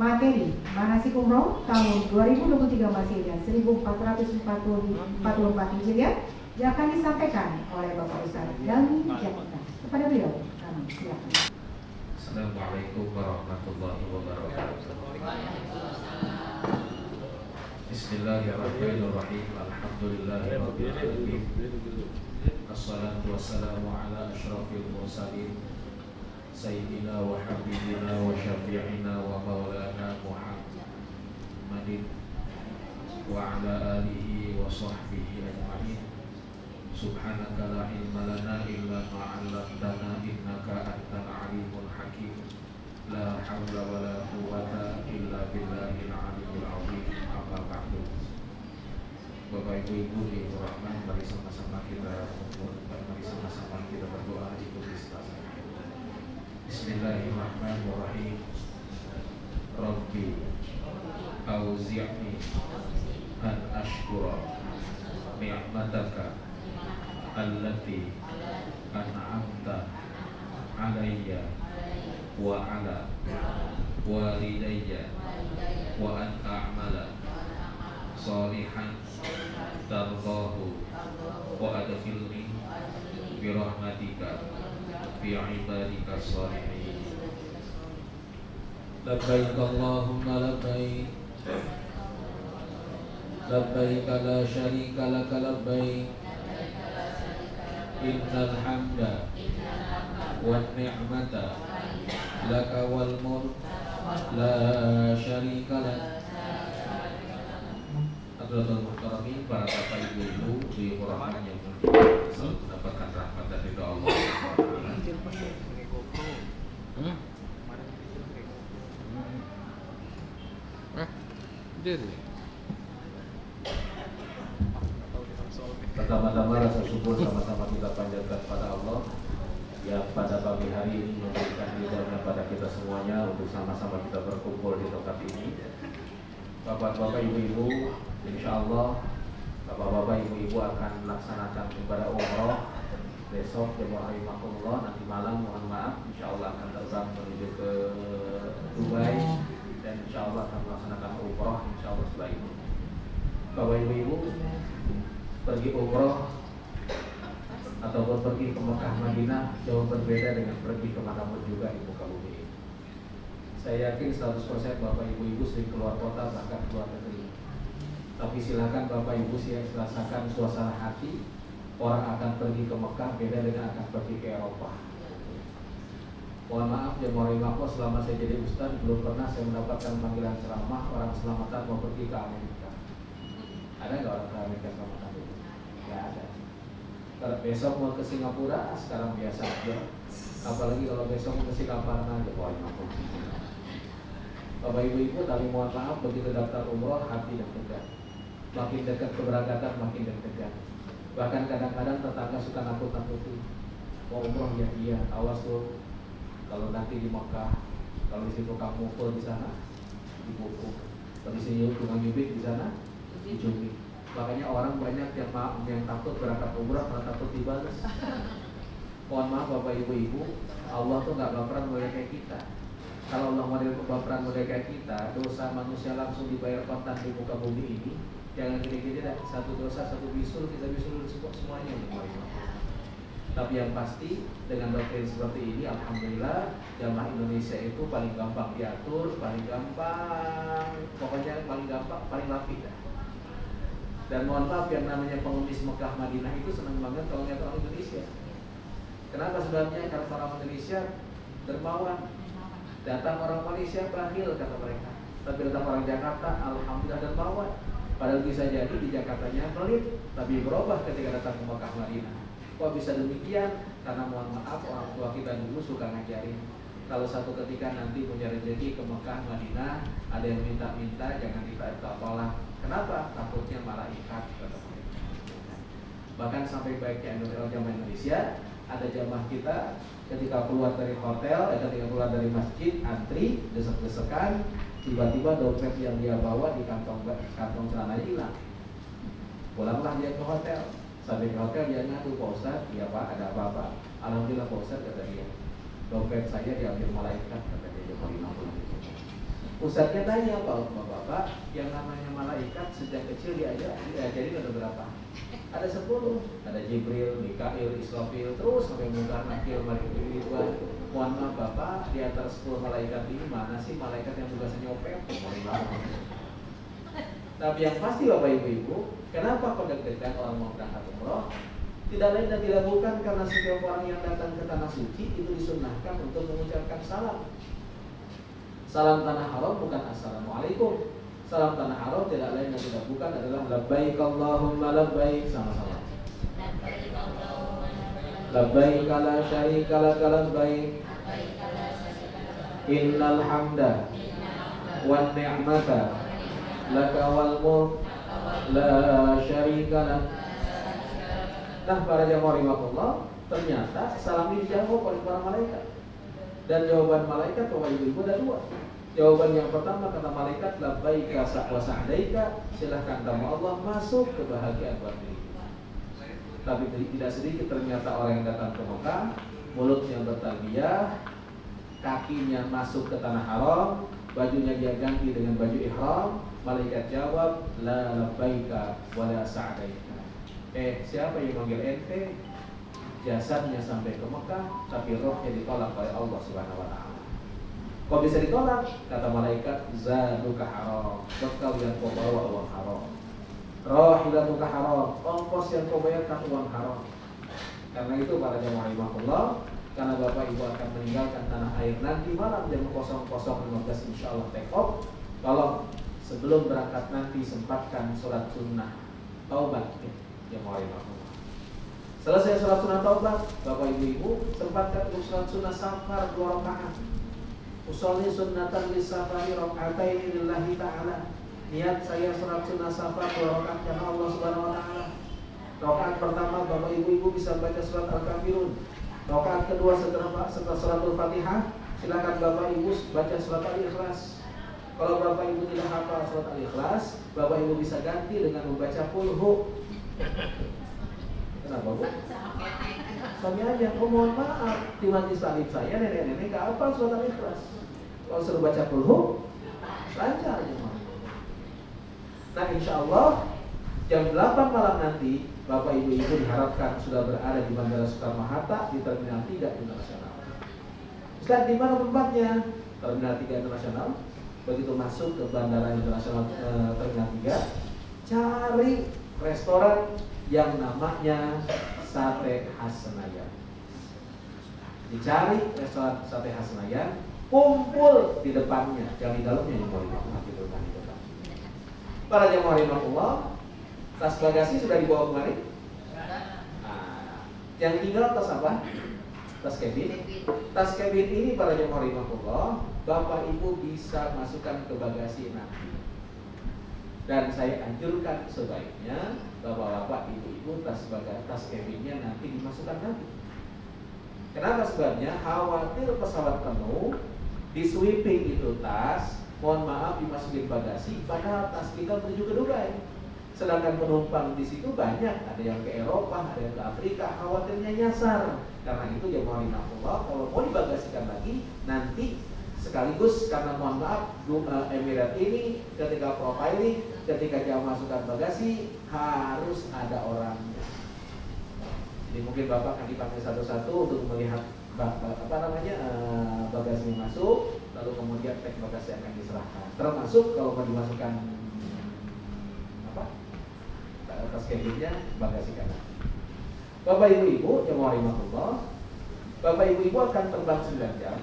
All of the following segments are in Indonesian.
Materi manasik umroh tahun 2023 Masihiyah 1444 Hijriah yang akan disampaikan oleh Bapak Ustaz Dalmi Jakarta. Kepada beliau, kami silakan. Assalamualaikum warahmatullahi wabarakatuh. Bismillahirrahmanirrahim. Alhamdulillahirabbil alamin. Assalatu wassalamu ala asyrafil mursalin Sayyidina wa habibina wa syafi'ina wa maulana Muhammadin wa ala alihi wa sahbihi ajma'in. Subhanaka la ilma lana illa ma 'allamtana innaka antal alimul hakim. La haula wa la quwwata illa billahil aliyyil azim. Amma ba'du. Bapak Ibu di Rahman, mari sama-sama kita berdoa ikuti setelah. Bismillahirrahmanirrahim. Rabbi auzi'ni an ashkura ni'mataka allati an'amta alayya wa ala walidayya wa an a'mala salihan tardahu wa adkhilni bi rahmatika fi ibadika sholihin. Labbaik Allahumma labbaik, labbaik la syarika laka labbaik, innal hamda wan ni'mata laka wal mulk la syarika lak. Hadirin muhtarami, para bapak ibu di rahmat yang selalu mendapatkan rahmat dan ridha Allah. Pertama-tama rasa syukur sama-sama kita panjatkan pada Allah yang pada pagi hari ini memberikan ridha pada kita semuanya untuk sama-sama kita berkumpul di tempat ini. Bapak-bapak, ibu-ibu, insya Allah bapak-bapak, ibu-ibu akan melaksanakan ibadah umroh besok jemaah rahimahullah. Nanti malam mohon maaf insya Allah akan terbang menuju ke Dubai dan insya Allah akan melaksanakan umroh insya Allah setelah itu. Bapak ibu-ibu, pergi umroh ataupun pergi ke Mekah Madinah jauh berbeda dengan pergi ke manapun juga di muka bumi ini. Saya yakin 100% bapak ibu-ibu sering keluar kota bahkan keluar negeri. Tapi silakan bapak ibu rasakan suasana hati orang akan pergi ke Mekah beda dengan akan pergi ke Eropa. Mohon maaf jemaah rahimahullah, selama saya jadi ustaz belum pernah saya mendapatkan panggilan ceramah orang selamatan mau pergi ke Amerika. Ada nggak orang ke Amerika selamatan? Nggak ada. Kalau besok mau ke Singapura sekarang biasa aja. Apalagi kalau besok mau ke Singapura aja Bapak ibu-ibu, tapi mohon maaf begitu daftar umroh hati deg-degan. Makin dekat keberangkatan makin deg-degan. Bahkan kadang-kadang tetangga suka nakut-nakuti. Mau umroh ya iya, awas tuh. Kalau nanti di Mekah, kalau di situ kamu full di sana, dipukul. Kalau di sini tukang bibit di sana, dicubit. Makanya orang banyak yang takut berangkat umroh malah takut dibalas. Mohon maaf bapak ibu-ibu, Allah tuh nggak baperan mulai kayak kita. Kalau Allah model baperan model kayak kita, dosa manusia langsung dibayar kontan di muka bumi ini. Jangan gini-gini dah, satu dosa satu bisul kita bisul semuanya. Tapi yang pasti dengan doktrin seperti ini, alhamdulillah jamaah Indonesia itu paling gampang diatur, paling gampang, pokoknya paling gampang, paling rapi dah. Dan mohon maaf yang namanya pengemis Mekah Madinah itu senang banget kalau lihat orang Indonesia. Kenapa sebabnya? Karena orang Indonesia dermawan. Datang orang Malaysia bakhil kata mereka, tapi datang orang Jakarta alhamdulillah dermawan. Padahal bisa jadi di Jakartanya pelit, tapi berubah ketika datang ke Mekah Madinah. Kok bisa demikian? Karena mohon maaf orang tua kita dulu suka ngajarin kalau satu ketika nanti punya rezeki ke Mekah Madinah, ada yang minta-minta jangan ditolak. Kenapa? Takutnya malaikat kata mereka. Bahkan sampai baiknya jamaah Indonesia, ada jamaah kita ketika keluar dari hotel, ketika keluar dari masjid, antri, desek-desekan, tiba-tiba dompet yang dia bawa di kantong celananya hilang. Pulanglah dia ke hotel. Sampai ke hotel dia ngadu, Pak Ustaz, iya Pak, ada apa-apa? Alhamdulillah Pak Ustaz, kata dia, dompet saya diambil malaikat, kata dia. Ustadznya tanya, Bapak, yang namanya malaikat sejak kecil diajarin ada berapa? Ada 10. Ada Jibril, Mikail, Israfil, terus sampai Munkar, Nakir, Ridwan. Mohon maaf Bapak, di antara 10 malaikat ini mana sih malaikat yang tugasnya nyopet? Tapi yang pasti Bapak Ibu, kenapa kok deg-degan orang mau berangkat umroh? Tidak lain dan tidak bukan karena setiap orang yang datang ke tanah suci itu disunnahkan untuk mengucapkan salam. Salam tanah haram bukan assalamualaikum. Salam tanah haram tidak lain dan tidak bukan adalah labbaik Allahumma labbaik, sama-sama. Labbaik la syarika lak labbaik. Innal hamda wan ni'mata laka wal mulk la syarika lak. Nah, para jamaah rahimakumullah, ternyata salam ini dijawab oleh para malaikat. Dan jawaban malaikat Bapak Ibu ada 2. Jawaban yang pertama kata malaikat labbaika wa sa'daika, silahkan kamu Allah masuk ke kebahagiaan buat diri. Tapi tidak sedikit ternyata orang yang datang ke Mekah, mulutnya bertalbiyah, kakinya masuk ke tanah haram, bajunya dia ganti dengan baju ihram. Malaikat jawab la labbaika wa la sa'daika. Siapa yang manggil ente? Jasadnya sampai ke Mekah, tapi rohnya ditolak oleh Allah Subhanahu wa Ta'ala. Kok bisa ditolak? Kata malaikat, zaduka haram, bekal yang kau bawa uang haram. Rahilatuka haram, ongkos yang kau bayarkan uang haram. Karena itu para jamaah rahimahullah, karena Bapak Ibu akan meninggalkan tanah air nanti malam jam 00.15 insyaallah take off. Kalau sebelum berangkat nanti sempatkan sholat sunnah taubat jamaah rahimahullah. Selesai sholat sunnah taubat, Bapak Ibu sempatkan untuk sholat sunnah safar 2 rakaat. Usolli sunnatan lisafari raka'ataini lillahi ta'ala. Niat saya sholat sunnah safar 2 rakaat karena Allah Subhanahu wa Ta'ala. Rakaat pertama Bapak Ibu bisa baca surat Al-Kafirun. Rakaat kedua setelah sholatul Fatihah, silakan Bapak Ibu baca surat Al-Ikhlas. Kalau Bapak Ibu tidak hafal surat Al-Ikhlas, Bapak Ibu bisa ganti dengan membaca Qul. Kenapa Bu? Suami aja, mohon maaf, di majlis taklim saya nenek-nenek gak hafal surat Al-Ikhlas. Kalau suruh baca Qul lancar aja. Nah insya Allah jam 8 malam nanti Bapak Ibu diharapkan sudah berada di Bandara Soekarno-Hatta di Terminal 3 Internasional. Ustaz, di mana tempatnya? Terminal 3 Internasional. Begitu masuk ke Bandara Internasional Terminal 3, cari restoran yang namanya Sate Khas Senayan. Dicari restoran Sate Khas Senayan, kumpul di depannya, yang di dalamnya yang mau gitu kan di depan. Para jamaah rahimakumullah, tas bagasi sudah dibawa kemari? Nah, yang tinggal tas apa? Tas cabin. Tas cabin ini para jamaah rahimakumullah, Bapak Ibu bisa masukkan ke bagasi nanti. Dan saya anjurkan sebaiknya Bapak-bapak, ibu-ibu tas cabinnya nanti dimasukkan nanti. Kenapa sebabnya? Khawatir pesawat penuh, di sweeping itu tas, mohon maaf dimasukin bagasi, padahal tas kita menuju ke Dubai. Sedangkan penumpang di situ banyak, ada yang ke Eropa, ada yang ke Afrika, khawatirnya nyasar. Karena itu ya mohon maaf, kalau mau dibagasikan lagi, nanti sekaligus karena mohon maaf Emirat ini ketika profiling, ketika jauh masukkan bagasi harus ada orangnya. Jadi mungkin Bapak akan dipanggil satu-satu untuk melihat bagasi yang masuk, lalu kemudian tag bagasi akan diserahkan. Termasuk kalau mau dimasukkan tas cabinnya bagasi kanan. Bapak Ibu yang rahimahullah, Bapak Ibu akan terbang 9 jam.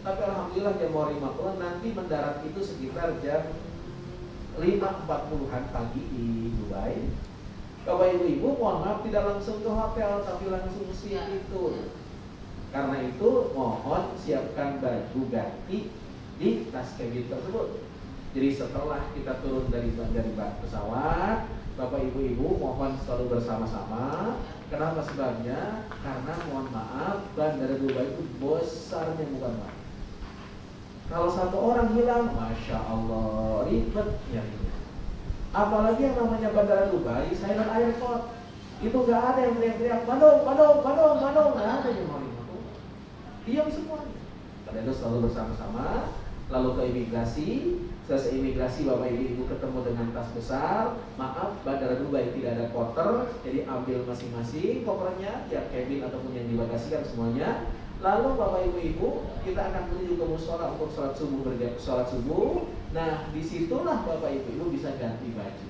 Tapi alhamdulillah jamaah rahimakumullah nanti mendarat itu sekitar jam 5.40-an pagi di Dubai. Bapak Ibu mohon maaf tidak langsung ke hotel tapi langsung siap itu. Karena itu mohon siapkan baju ganti di tas cabin tersebut. Jadi setelah kita turun dari pesawat, Bapak Ibu mohon selalu bersama-sama. Kenapa sebabnya? Karena mohon maaf bandara Dubai itu besarnya bukan main. Kalau satu orang hilang, Masya Allah, ribet nyarinya. Apalagi yang namanya Bandara Dubai, Silent Airport, itu nggak ada yang teriak-teriak, Bandung, nggak ada yang mau diam semuanya. Pada itu selalu bersama-sama, lalu ke imigrasi. Selesai imigrasi, Bapak Ibu ketemu dengan tas besar. Maaf, Bandara Dubai tidak ada porter, jadi ambil masing-masing kopernya, ya cabin ataupun yang dibagasikan semuanya. Lalu Bapak Ibu kita akan menuju ke mushola untuk sholat subuh. Nah, disitulah Bapak Ibu bisa ganti baju.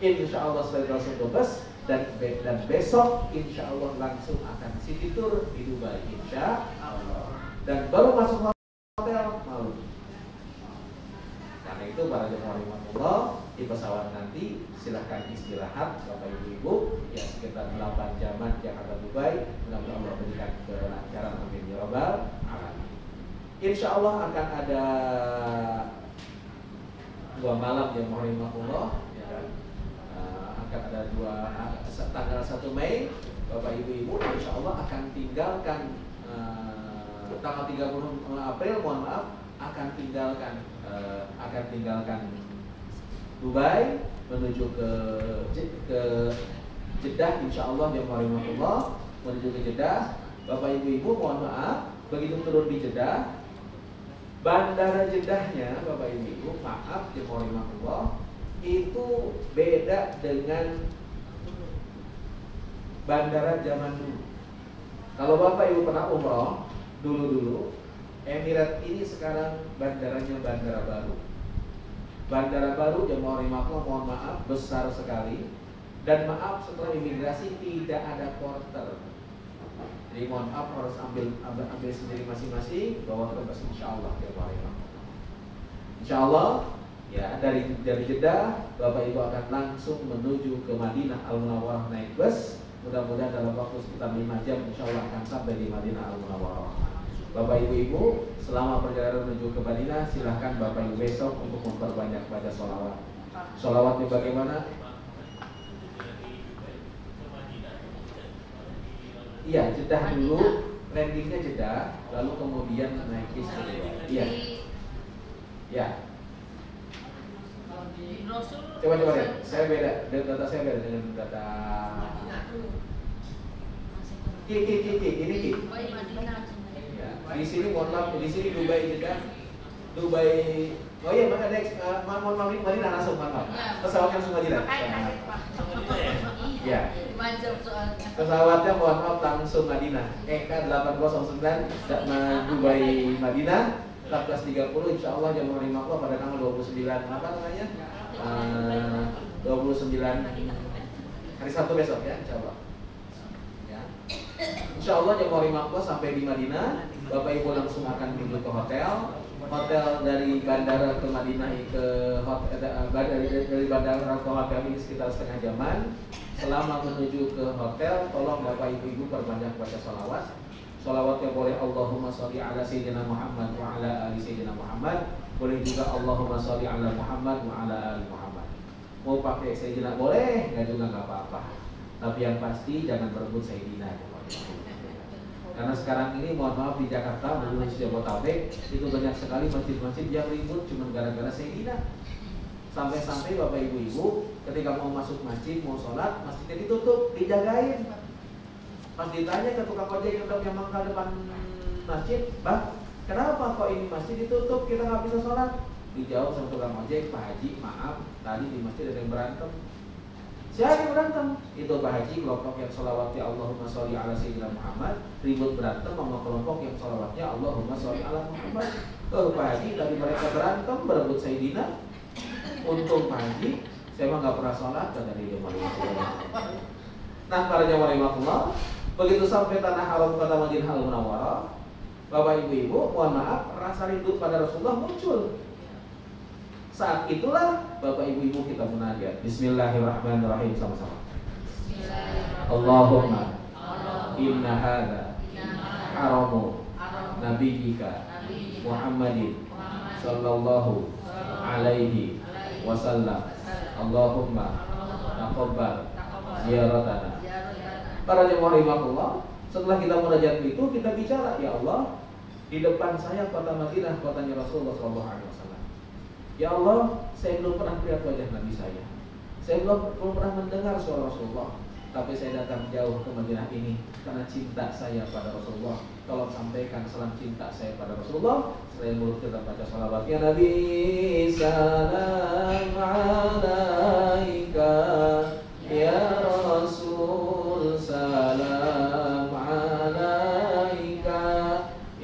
Insya Allah setelah langsung ke bus dan besok insya Allah langsung akan city tour di Dubai, insya Allah. Dan baru masuk hotel malu. Karena itu para jemaah rahimahullah, di pesawat nanti silahkan istirahat Bapak Ibu ya sekitar 8 jaman Jakarta Dubai. Mudah-mudahan Allah berikan kelancaran, amin ya rabbal alamin. Insya Allah akan ada 2 malam jemaah rahimahullah ya kan. Akan ada tanggal 1 Mei Bapak Ibu insya Allah akan tinggalkan tanggal 30 April mohon maaf akan tinggalkan Dubai menuju ke Jeddah insya Allah menuju ke Jeddah. Bapak Ibu mohon maaf begitu turun di Jeddah, bandara Jeddahnya Bapak Ibu maaf itu beda dengan bandara zaman dulu. Kalau Bapak Ibu pernah umroh dulu Emirat ini sekarang bandaranya bandara baru. Bandara baru jemaah rahimahullah mohon maaf besar sekali. Dan maaf setelah imigrasi tidak ada porter. Jadi mohon maaf harus ambil sendiri masing-masing bawa ke bus insyaallah jemaah rahimahullah. Insyaallah ya dari Jeddah Bapak Ibu akan langsung menuju ke Madinah Al-Munawwarah naik bus. Mudah-mudahan dalam waktu sekitar 5 jam insyaallah akan sampai di Madinah Al-Munawwarah. Bapak Ibu selama perjalanan menuju ke Madinah silahkan Bapak Ibu besok untuk memperbanyak baca sholawat. Sholawatnya bagaimana? Iya, Jeddah dulu, landingnya Jeddah, lalu kemudian naik bis kedua. Iya. Ya. Coba lihat, saya beda, data saya beda dengan data. Ini di sini mohon maaf, di sini Dubai Jeddah, Dubai. Oh iya, maka mohon maaf Madinah langsung maaf. Pesawatnya langsung Madinah. Ya. Pesawatnya mohon maaf langsung Madinah. EK809 Dubai Madinah 14.30 insya Allah jam 5 pada tanggal 29 apa namanya? 29 hari Sabtu besok ya, insya Allah. Ya. Insya Allah jam 5 sampai di Madinah. Bapak Ibu langsung akan menuju ke hotel. Hotel dari bandara ke Madinah dari bandara ke hotel ini sekitar setengah jaman. Selama menuju ke hotel, tolong Bapak Ibu perbanyak baca sholawat. Sholawatnya boleh Allahumma sholli ala Sayyidina Muhammad wa ala ali Sayyidina Muhammad. Boleh juga Allahumma sholli ala Muhammad wa ala ali Muhammad. Mau pakai Sayyidina boleh, nggak juga nggak apa-apa. Tapi yang pasti jangan berebut Sayyidina. Karena sekarang ini mohon maaf di Jakarta, belum di Jabodetabek itu banyak sekali masjid-masjid yang ribut cuma gara-gara Sayyidina. Sampai-sampai Bapak Ibu ketika mau masuk masjid, mau sholat, masjidnya ditutup, dijagain. Pas ditanya ke tukang ojek yang mangkal depan masjid, Bang, kenapa kok ini masjid ditutup, kita nggak bisa sholat? Dijawab sama tukang ojek, Pak Haji, maaf, tadi di masjid ada yang berantem. Siapa yang berantem? Itu Pak Haji, kelompok yang sholawatnya Allahumma sholli ala Sayyidina Muhammad, ribut berantem sama kelompok yang sholawatnya Allahumma sholli ala Muhammad. Pak Haji, tadi mereka berantem, berebut Sayyidina. Untung Pak Haji, saya mah nggak pernah sholat, kata dia. Nah, para jamaah rahimahullah, begitu sampai tanah haram kota Madinah Al-Munawwarah, Bapak Ibu, mohon maaf, rasa rindu pada Rasulullah muncul. Saat itulah Bapak Ibu kita munajat. Bismillahirrahmanirrahim sama-sama. Allahumma inna hadza haramu nabiyyika Muhammadin sallallahu alaihi wasallam. Allahumma taqabbal ziyaratana. Para jemaah rahimahullah, setelah kita munajat itu kita bicara, ya Allah, di depan saya kota Madinah, kotanya Rasulullah SAW. Ya Allah, saya belum pernah lihat wajah Nabi saya. Saya belum pernah mendengar suara Rasulullah. tapi saya datang jauh ke Madinah ini karena cinta saya pada Rasulullah. Tolong sampaikan salam cinta saya pada Rasulullah. Selain mulut kita baca salawat, ya Nabi salam alaika, ya Rasul salam alaika,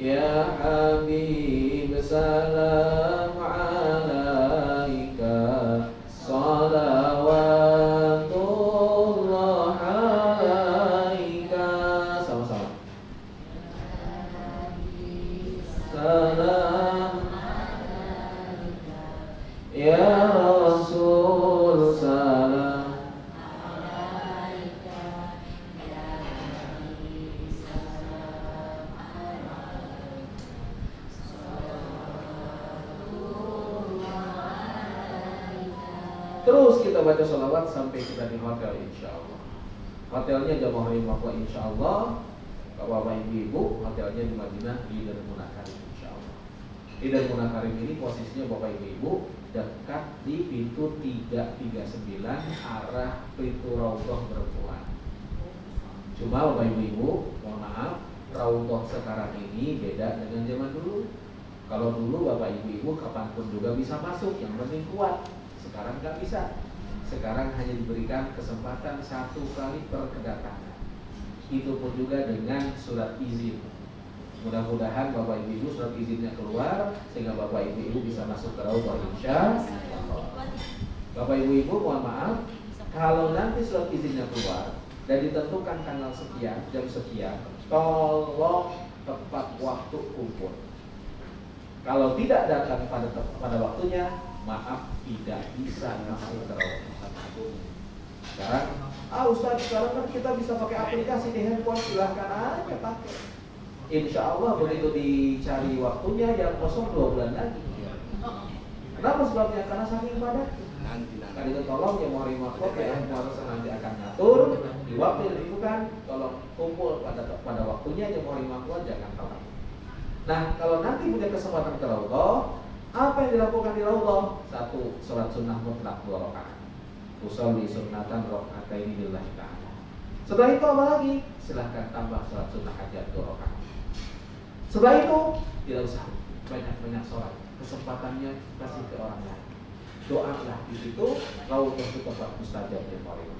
ya Habib salam alaika, salawatullah alaika. Sama-sama. Salam ya Rasul salam. Terus kita baca sholawat sampai kita di hotel, insya Allah. Hotelnya Jamaah Harimah, insya Allah. Bapak ibu, hotelnya di Madinah di Darul Munakarim, insya Allah. Di Darul Munakarim ini posisinya Bapak ibu dekat di pintu 339 arah pintu Raudhah perempuan. Cuma Bapak ibu, mohon maaf, Raudhah sekarang ini beda dengan zaman dulu. Kalau dulu Bapak ibu kapanpun juga bisa masuk, yang penting kuat. Sekarang nggak bisa. Sekarang hanya diberikan kesempatan 1 kali per kedatangan. Itu pun juga dengan surat izin. Mudah-mudahan Bapak Ibu surat izinnya keluar sehingga Bapak Ibu bisa masuk ke Raudhah, insya Allah. Bapak Ibu mohon maaf, kalau nanti surat izinnya keluar dan ditentukan tanggal sekian, jam sekian, tolong tepat waktu kumpul. Kalau tidak datang pada waktunya, maaf, tidak bisa masuk ke Raudhah. Sekarang, Ustaz, sekarang kan kita bisa pakai aplikasi di handphone, silahkan aja pakai. Insya Allah begitu dicari waktunya yang kosong 2 bulan lagi. Kenapa sebabnya? Karena saking padat. Kan itu tolong yang mau remote yang harus nanti akan ngatur di waktu yang ditentukan, tolong kumpul pada waktunya yang mau remote jangan telat. Nah, kalau nanti punya kesempatan ke Raudhah, apa yang dilakukan di Raudhah? 1, sholat sunnah mutlak 2 rakaat. Usolli sunnatan rakaataini lillahi ta'ala. Setelah itu apa lagi? Silahkan tambah sholat sunnah hajat 2 rakaat. Setelah itu tidak usah banyak-banyak sholat. Kesempatannya kasih ke orang lain. Doalah di situ. Raudhah itu tempat mustajab dan paling.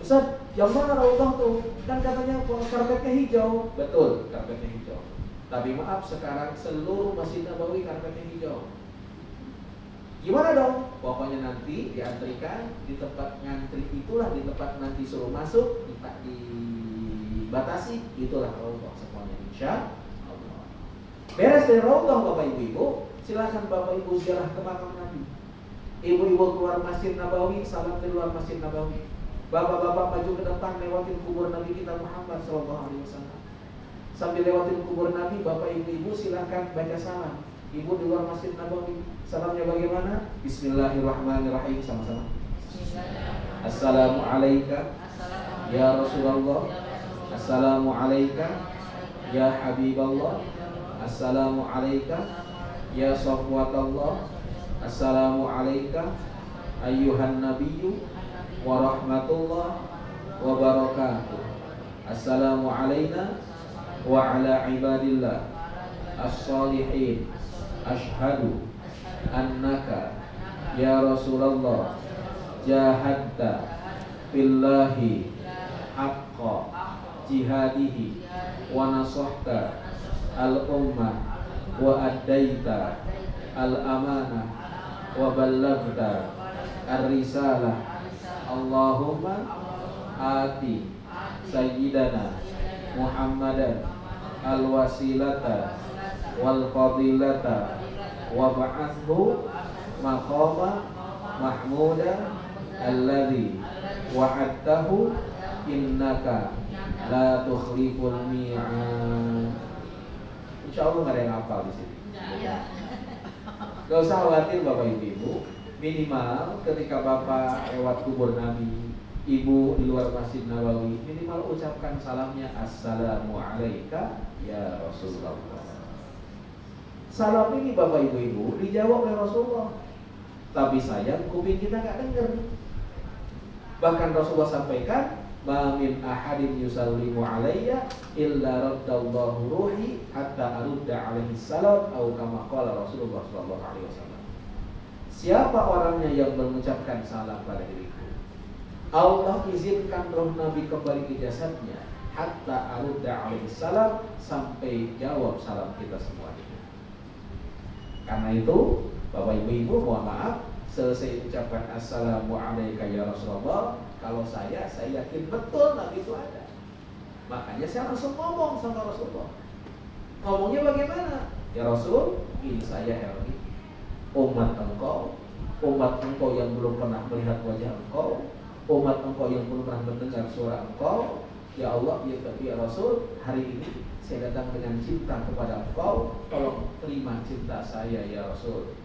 Ustaz, yang mana Raudhah tuh? Kan katanya karpetnya hijau. Betul, karpetnya hijau. Tapi maaf, sekarang seluruh Masjid Nabawi karpetnya hijau. Gimana dong? Pokoknya nanti diantrikan di tempat ngantri itulah, di tempat nanti suruh masuk, dibatasi, itulah Raudhah semuanya, insya Allah. Beres dari Raudhah Bapak Ibu, silakan Bapak Ibu ziarah ke makam Nabi. Ibu-ibu keluar Masjid Nabawi, salam di luar Masjid Nabawi. Bapak-bapak maju ke depan lewatin kubur Nabi kita Muhammad SAW. Sambil lewatin kubur Nabi, Bapak Ibu silakan baca salam. Ibu di luar Masjid Nabawi, salamnya bagaimana? Bismillahirrahmanirrahim, sama-sama. Assalamualaikum ya Rasulullah. Assalamualaikum ya Habiballah. Assalamualaikum ya Safwatallah. Assalamualaikum ayyuhan nabiyyu wa rahmatullah wa barakatuh. Assalamu alaina wa ala ibadillah as-salihin. Ashhadu annaka ya Rasulullah jahadta fillahi haqqa jihadihi wa nasahta al-ummah wa addaita al-amanah wa ballagta ar-risalah. Allahumma ati sayyidana Muhammadan al-wasilata wal fadilata wa ba'athu maqama mahmuda alladhi wa'adtahu innaka la tukhliful mi'ad. Insyaallah nggak ada yang hafal di sini. Gak usah khawatir Bapak Ibu, minimal ketika Bapak lewat kubur Nabi, Ibu di luar Masjid Nabawi, minimal ucapkan salamnya assalamu alaika ya Rasulullah. Salam ini Bapak Ibu dijawab oleh Rasulullah. Tapi sayang kuping kita nggak dengar. Bahkan Rasulullah sampaikan, ma min ahadin yusallimu alayya illa raddallahu ruhi hatta arudda alaihi salam atau kama qala Rasulullah sallallahu alaihi wasallam. Siapa orangnya yang mengucapkan salam pada diriku, Allah izinkan roh Nabi kembali ke jasadnya hatta arudda alaihi salam, sampai jawab salam kita semuanya. Karena itu Bapak Ibu, mohon maaf, selesai ucapan assalamu alayka ya Rasulullah, kalau saya yakin betul Nabi itu ada. Makanya saya langsung ngomong sama Rasulullah. Ngomongnya bagaimana? Ya Rasul, ini saya Helmi, umat engkau yang belum pernah melihat wajah engkau, umat engkau yang belum pernah mendengar suara engkau. Ya Allah, ya Rasul, hari ini saya datang dengan cinta kepada engkau, tolong terima cinta saya ya Rasul.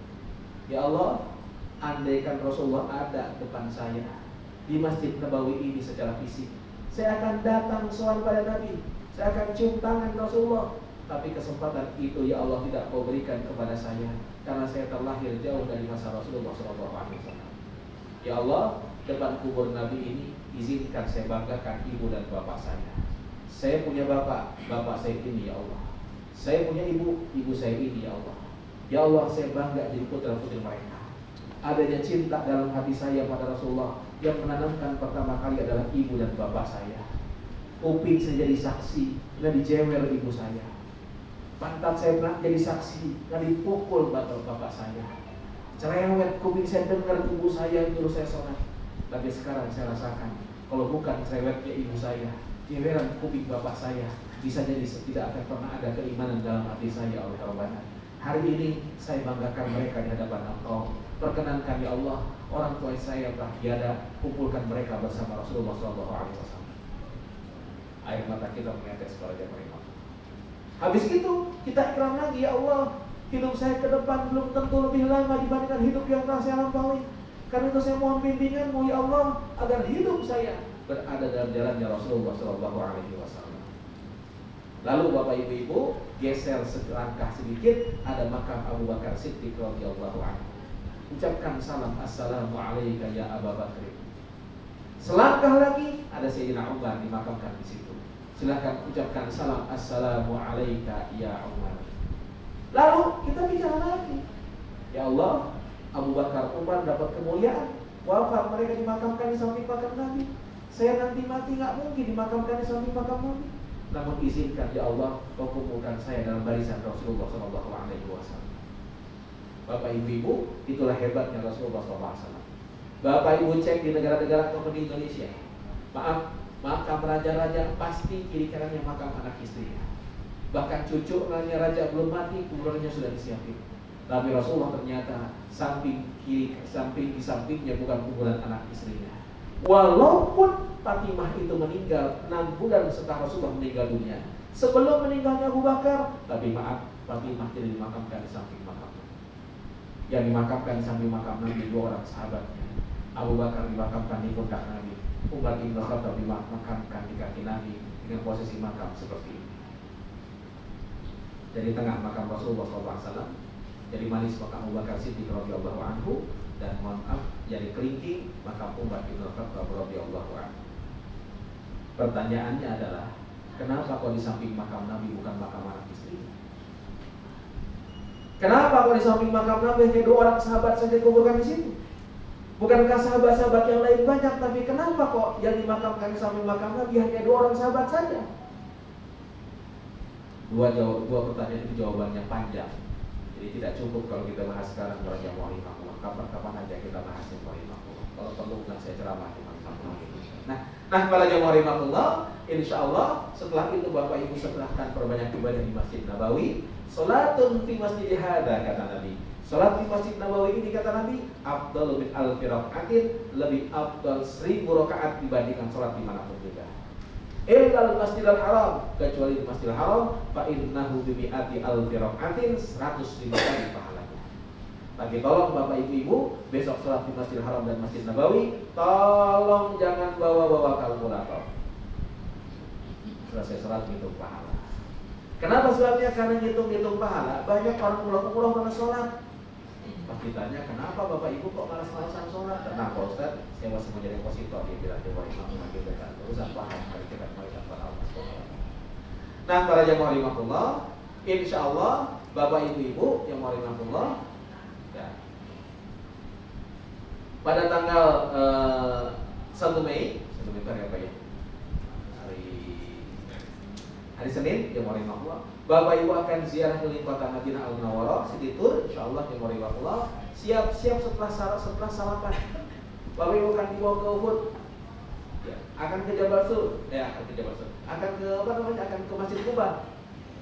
Ya Allah, andaikan Rasulullah ada depan saya di Masjid Nabawi ini secara fisik, saya akan datang soal pada Nabi, saya akan cium tangan Rasulullah. Tapi kesempatan itu ya Allah tidak kau berikan kepada saya, karena saya terlahir jauh dari masa Rasulullah SAW. Ya Allah, depan kubur Nabi ini izinkan saya banggakan ibu dan bapak saya. Saya punya bapak saya ini ya Allah. Saya punya ibu saya ini ya Allah. Ya Allah, saya bangga jadi putra-putri mereka. Adanya cinta dalam hati saya pada Rasulullah, yang menanamkan pertama kali adalah ibu dan bapak saya. Kuping saya jadi saksi, nggak dijewer ibu saya. Pantat saya pernah jadi saksi, nggak dipukul bapak saya. Cerewet kuping saya dengar ibu saya yang nyuruh saya sholat. Tapi sekarang saya rasakan, kalau bukan cerewetnya ibu saya, jeweran kuping bapak saya, bisa jadi tidak akan pernah ada keimanan dalam hati saya oleh Rabbana. Hari ini saya banggakan mereka di hadapan Engkau. Perkenankan ya Allah, orang tua saya yang telah tiada, kumpulkan mereka bersama Rasulullah SAW. Air mata kita menetes pada jemaah. Habis itu kita ikram lagi, ya Allah, hidup saya ke depan belum tentu lebih lama dibandingkan hidup yang telah saya lampaui. Karena itu saya mohon bimbingan-Mu ya Allah, agar hidup saya berada dalam jalannya Rasulullah SAW. Lalu Bapak Ibu, geser selangkah sedikit, ada makam Abu Bakar Siddiq radhiyallahu anhu. Ucapkan salam assalamu alayka ya Abu Bakar. Selangkah lagi ada Sayyidina Umar dimakamkan di situ. Silakan ucapkan salam assalamu alayka ya Umar. Lalu kita bicara lagi. Ya Allah, Abu Bakar Umar dapat kemuliaan, wafat mereka dimakamkan di samping makam Nabi. Saya nanti mati nggak mungkin dimakamkan di samping makam Nabi. Namun izinkan ya Allah, kau kumpulkan saya dalam barisan Rasulullah SAW. Bapak Ibu, itulah hebatnya Rasulullah SAW. Bapak Ibu cek di negara-negara ataupun di Indonesia, maaf, makam raja-raja pasti kiri kanannya makam anak istrinya. Bahkan cucu raja belum mati, kuburannya sudah disiapin. Tapi Rasulullah ternyata samping kiri, di sampingnya bukan kuburan anak istrinya. Walaupun Fatimah itu meninggal 6 bulan setelah Rasulullah meninggal dunia, sebelum meninggalnya Abu Bakar, tapi maaf, Fatimah tidak dimakamkan di samping makam. Yang dimakamkan di samping makam Nabi 2 orang sahabatnya. Abu Bakar dimakamkan di pundak Nabi, Umar bin Khattab dimakamkan di kaki Nabi dengan posisi makam seperti ini. Dari tengah makam Rasulullah SAW, jadi manis makam Abu Bakar Siddiq radhiyallahu anhu, dan mohon maaf jadi kelingking makam Umar bin Khattab radhiyallahu anhu. Pertanyaannya adalah, kenapa kok di samping makam Nabi bukan makam anak istri? Kenapa kok di samping makam Nabi hanya 2 orang sahabat saja dikuburkan di situ? Bukankah sahabat-sahabat yang lain banyak? Tapi kenapa kok yang dimakamkan di samping makam Nabi hanya 2 orang sahabat saja? Dua pertanyaan itu jawabannya panjang. Jadi tidak cukup kalau kita bahas sekarang para jamaah rahimahullah. Kapan-kapan aja kita bahas yang rahimahullah. Kalau perlu bukan saya ceramah di rahimahullah. Nah para jamaah rahimahullah, insya Allah setelah itu Bapak Ibu setelahkan perbanyak ibadah di Masjid Nabawi. Salatun fi masjid hada, kata Nabi. Salat di Masjid Nabawi ini, kata Nabi, afdalu min alfi rakaatin, lebih afdal 1000 rakaat dibandingkan salat dimanapun juga. Illal Masjidil Haram, kecuali di Masjidil Haram, fa innahu bi mi'ati alfi rakaatin, 105 kali pahalanya. Tapi tolong Bapak Ibu, besok salat di Masjidil Haram dan Masjid Nabawi, tolong jangan bawa-bawa kalkulator. Selesai salat hitung pahala. Kenapa sebabnya? Karena hitung-hitung pahala. Banyak orang pulang umroh karena sholat, Ditanya, kenapa Bapak Ibu kok malas-malasan sholat? Tenang Pak Ustaz, saya masih mau jadi opositor. Dia bilang, coba imam lagi dekat. Urusan paham, mari kita kembali kepada Allah. Nah, para jamaah rahimahullah, insya Allah Bapak Ibu yang mau rahimahullah, ya, pada tanggal 1 Mei hari apa ya? Hari Senin, yang mau rahimahullah, Bapak Ibu akan ziarah keliling kota Madinah Al-Munawwarah, City Tour, insyaallah yang warahmatullah. Siap-siap setelah sarapan. Bapak Ibu akan dibawa ke Uhud. Ya, akan ke Jabal Sur, akan ke akan ke Masjid Kuba.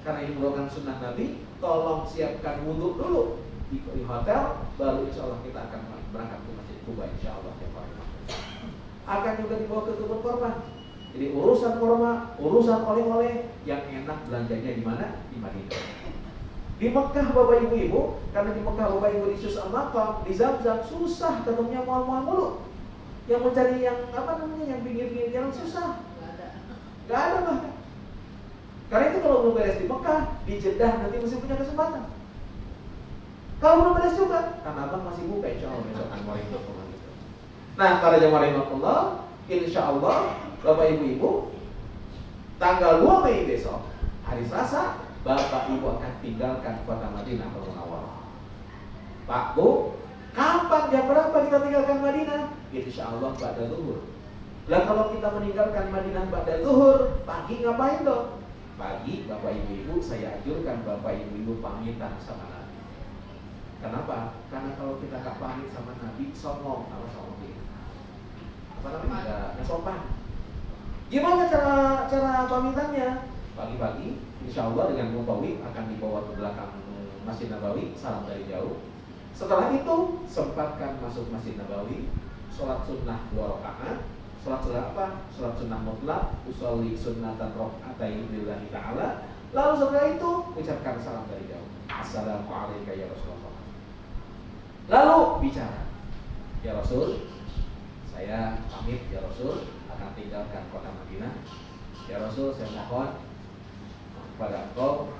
Karena ini merupakan sunnah Nabi, tolong siapkan wudhu dulu di hotel, baru insyaallah kita akan berangkat ke Masjid Kuba insyaallah yang warahmatullah. Akan juga dibawa ke kebun korma. Jadi urusan korma, urusan oleh-oleh yang enak belanjanya di mana? Di Madinah. Di Mekah Bapak Ibu, karena di Mekah Bapak Ibu di Sus Al-Maqam, di Zamzam susah ketemunya mal-mal mulu. Yang mencari yang yang pinggir-pinggir jalan susah. Gak ada bahkan. Karena itu kalau belum beres di Mekah, di Jeddah nanti masih punya kesempatan. Kalau belum beres juga, Tanah Abang masih buka insyaallah besok Anwar. Nah, para jamaah rahimahullah, insyaallah Bapak Ibu, tanggal 2 Mei besok, hari Selasa, Bapak Ibu akan tinggalkan kota Madinah Al-Munawwarah. Pak Bu, kapan jam berapa kita tinggalkan Madinah? Insyaallah ba'da zuhur. Lah kalau kita meninggalkan Madinah ba'da zuhur, pagi ngapain dong? Pagi Bapak Ibu, saya anjurkan Bapak Ibu pamitan sama Nabi. Kenapa? Karena kalau kita gak pamit sama Nabi, songong sama nggak sopan. Gimana cara pamitannya? Pagi-pagi, insya Allah dengan Mubawi akan dibawa ke belakang Masjid Nabawi, salam dari jauh. Setelah itu, sempatkan masuk Masjid Nabawi, sholat sunnah 2 rakaat. Sholat sunnah apa? Sholat sunnah mutlak, usolli sunnatan rok'atain lillahi ta'ala. Lalu setelah itu, ucapkan salam dari jauh. Assalamualaikum ya Rasulullah. Lalu bicara, ya Rasul, saya pamit ya Rasul, akan tinggalkan kota Madinah. Ya Rasul, saya mohon kepada Engkau,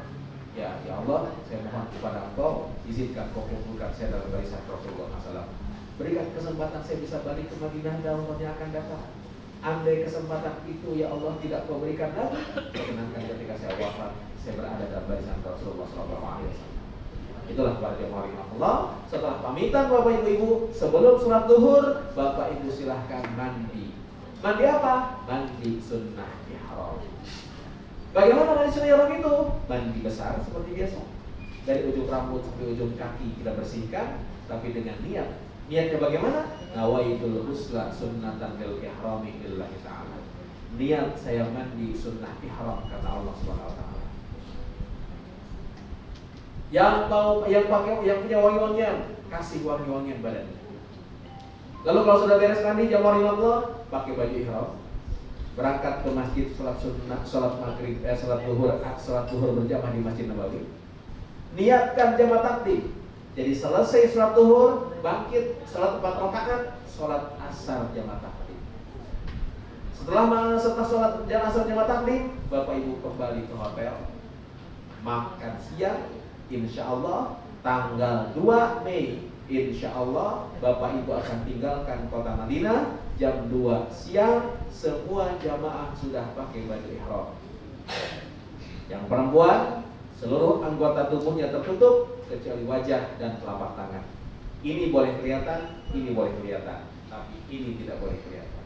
ya Allah, saya mohon kepada Engkau, izinkan Kau kumpulkan saya dalam barisan Rasulullah SAW. Berikan kesempatan saya bisa balik ke Madinah dalam waktu yang akan datang. Andai kesempatan itu ya Allah tidak Kau berikan lagi, perkenankan ketika saya wafat, saya berada dalam barisan Rasulullah SAW. Itulah para jemaah rahimahullah. Setelah pamitan Bapak Ibu, sebelum sholat zuhur, Bapak Ibu silahkan mandi. Mandi apa? Mandi sunnah ihram. Bagaimana mandi sunnah ihram itu? Mandi besar seperti biasa. Dari ujung rambut sampai ujung kaki kita bersihkan, tapi dengan niat. Niatnya bagaimana? Nawaitul husla sunnatan lil ihrami lillahi ta'ala. Niat saya mandi sunnah ihram kata Allah Subhanahu wa taala. Yang punya wangi-wangian, kasih wangi-wangian badannya. Lalu kalau sudah beres mandi, jamaah rahimahullah, pakai baju ihram, berangkat ke masjid sholat sunnah, sholat maghrib, sholat zuhur berjamaah di Masjid Nabawi. Niatkan jamaah takdim. Jadi selesai sholat zuhur, bangkit sholat 4 rakaat, sholat asar jamaah takdim. Setelah sholat asar jamaah takdim, Bapak Ibu kembali ke hotel, makan siang. Insya Allah tanggal 2 Mei Insya Allah Bapak Ibu akan tinggalkan kota Madinah jam 2 siang. Semua jamaah sudah pakai baju ihram. Yang perempuan seluruh anggota tubuhnya tertutup kecuali wajah dan telapak tangan. Ini boleh kelihatan, ini boleh kelihatan, tapi ini tidak boleh kelihatan.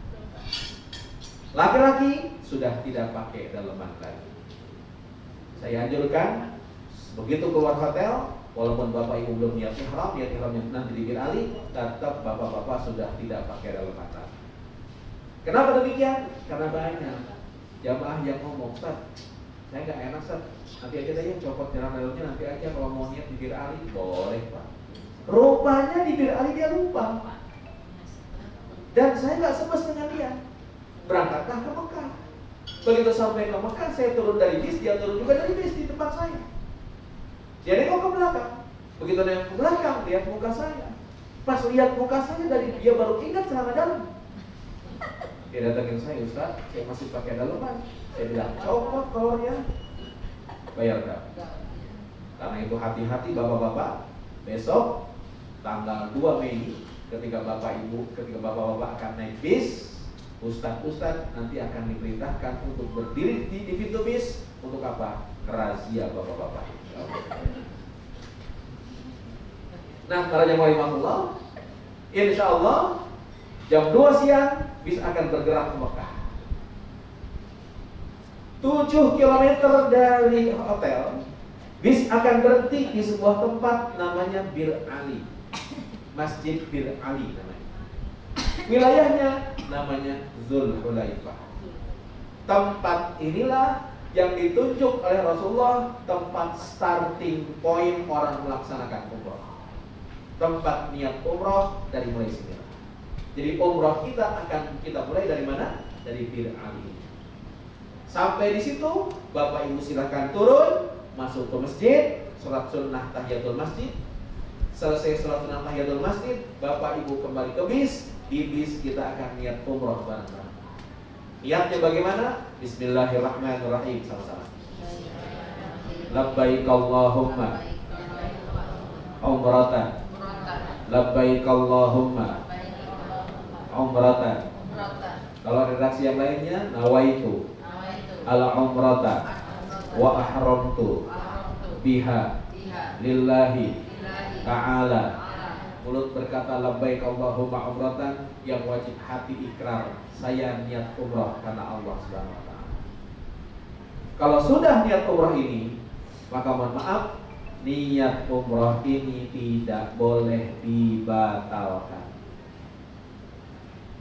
Laki-laki sudah tidak pakai daleman lagi. Saya anjurkan begitu keluar hotel, walaupun Bapak Ibu belum niat ihramnya nanti di Bir Ali, tetap Bapak-bapak sudah tidak pakai daleman lagi. Kenapa demikian? Karena banyak jamaah yang ngomong, Ustaz, saya nggak enak Ustaz, nanti aja deh copot dalamnya, nanti aja kalau mau niat di Bir Ali. Boleh Pak. Rupanya di Bir Ali dia lupa. Dan saya nggak sebes dengan dia. Berangkatlah ke Mekah. Begitu sampai ke Mekah, saya turun dari bis, dia turun juga dari bis di tempat saya. Dia nengok ke belakang. Begitu nengok ke belakang, lihat muka saya. Pas lihat muka saya, dari dia baru ingat celana dalam. Dia datangin saya, Ustaz, saya masih pakai daleman. Saya bilang, copot kolornya, bayar berapa? Karena itu hati-hati bapak-bapak. Besok tanggal 2 Mei ketika bapak-bapak akan naik bis, ustadz nanti akan diperintahkan untuk berdiri di pintu bis untuk apa? Razia bapak-bapak. Nah, para jamaah rahimahullah, insya Allah jam 2 siang bis akan bergerak ke Mekah. 7 km dari hotel, bis akan berhenti di sebuah tempat namanya Bir Ali, Masjid Bir Ali namanya. Wilayahnya namanya Zulhulaifah. Tempat inilah yang ditunjuk oleh Rasulullah tempat starting point orang melaksanakan umroh. Tempat niat umroh dari mulai sini. Jadi umroh kita akan kita mulai dari mana? Dari Bir Ali. Sampai di situ, Bapak Ibu silakan turun, masuk ke masjid, sholat sunnah tahiyatul masjid. Selesai sholat sunnah tahiyatul masjid, Bapak Ibu kembali ke bis. Di bis kita akan niat umroh bareng-bareng. Niatnya bagaimana? Bismillahirrahmanirrahim, sama-sama. Labbaik Allahumma umratan. Labbaik Allahumma umratan. Kalau redaksi yang lainnya, nawaitu ala umrata wa ahramtu biha lillahi ta'ala. Mulut berkata labbaik Allahumma umratan, yang wajib hati ikrar, saya niat umrah karena Allah Subhanahu wa taala. Kalau sudah niat umrah ini, maka mohon maaf, niat umrah ini tidak boleh dibatalkan.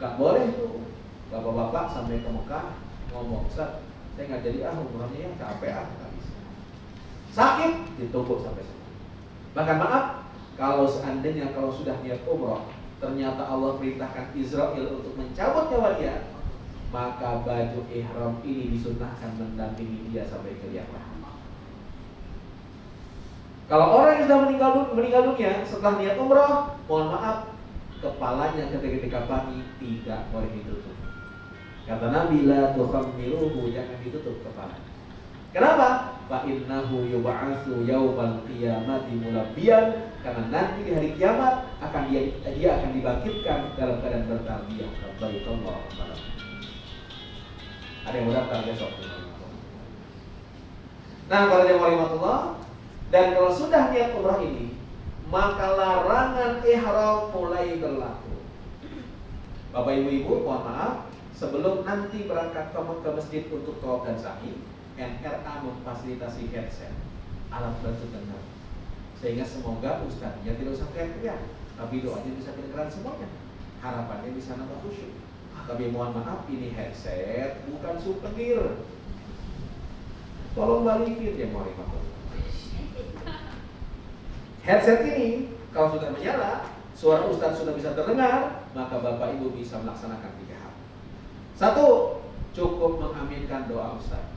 Gak boleh tuh bapak-bapak sampai ke Mekah ngomong, Ustaz, saya nggak jadi umrahnya yang capek nggak bisa. Sakit ditumpuk sampai sana. Bahkan maaf, kalau seandainya kalau sudah niat umrah ternyata Allah perintahkan Israel untuk mencabut nyawa dia, maka baju ihram ini disunnahkan mendampingi dia sampai ke liang lahat. Kalau orang yang sudah meninggal dunia setelah niat umrah, mohon maaf, kepalanya ketika dikafani tidak boleh ditutup. Kata Nabi, la tukhammiruhu, jangan ditutup kepala. Kenapa? Fa innahu yub'atsu yaumal qiyamati mulabbiyan, karena nanti di hari kiamat dia akan dibangkitkan dalam keadaan bertalbiyah. Labbaik Allahumma. Ada yang mau daftar besok. Nah, para jemaah rahmatullah, dan kalau sudah niat umrah ini, maka larangan ihram mulai berlaku. Bapak ibu-ibu, mohon maaf, sebelum nanti berangkat ke masjid untuk tawaf dan sa'i, NRA memfasilitasi headset, alat bantu dengar, sehingga semoga ustadznya tidak usah teriak-teriak, tapi doanya bisa kedengaran semuanya. Harapannya bisa nambah khusyuk. Tapi mohon maaf, ini headset bukan souvenir. Tolong balikin ya, mohon maaf. Headset ini kalau sudah menyala, suara ustadz sudah bisa terdengar, maka bapak ibu bisa melaksanakan 3 hal. 1, cukup mengaminkan doa ustadz.